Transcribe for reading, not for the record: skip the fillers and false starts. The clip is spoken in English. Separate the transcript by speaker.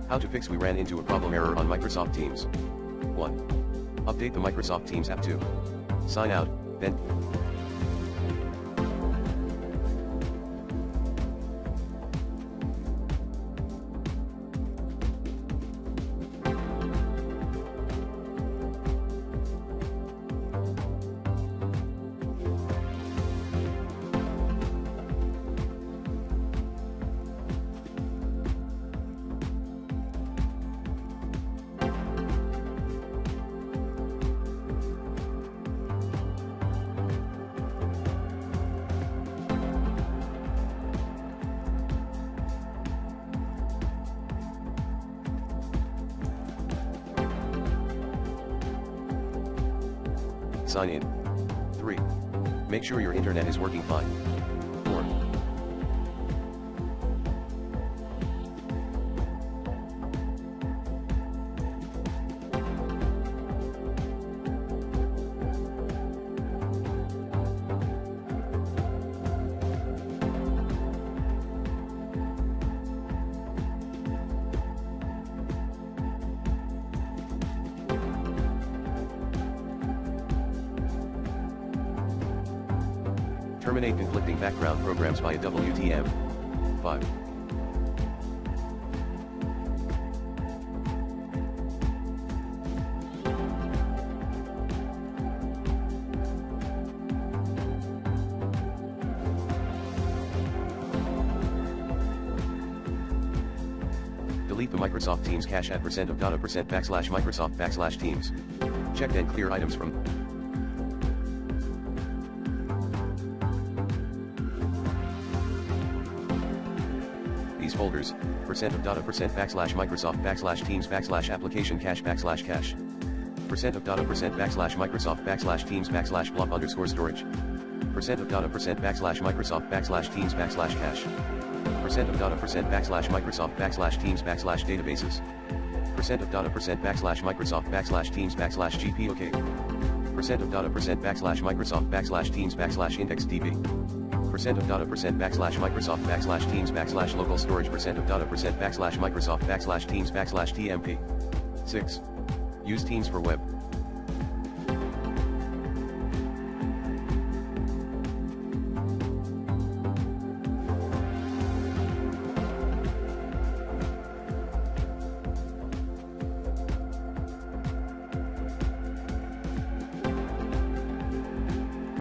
Speaker 1: How to fix: we ran into a problem error on Microsoft Teams. 1. Update the Microsoft Teams app. 2. Sign out, then sign in. 3. Make sure your internet is working fine. 4. Terminate conflicting background programs via WTM. 5. Delete the Microsoft Teams cache at %of/Microsoft/Teams. Check and clear items from these folders: %of/Microsoft/Teams/application cache/cache. %of/Microsoft/Teams/block_storage. %of/Microsoft/Teams/cache. %of/Microsoft/Teams/databases. %of/Microsoft/Teams/GPOK. %of/Microsoft/Teams/indexDB. %of/Microsoft/Teams/local storage. %of/Microsoft/Teams/TMP. 6. Use Teams for web.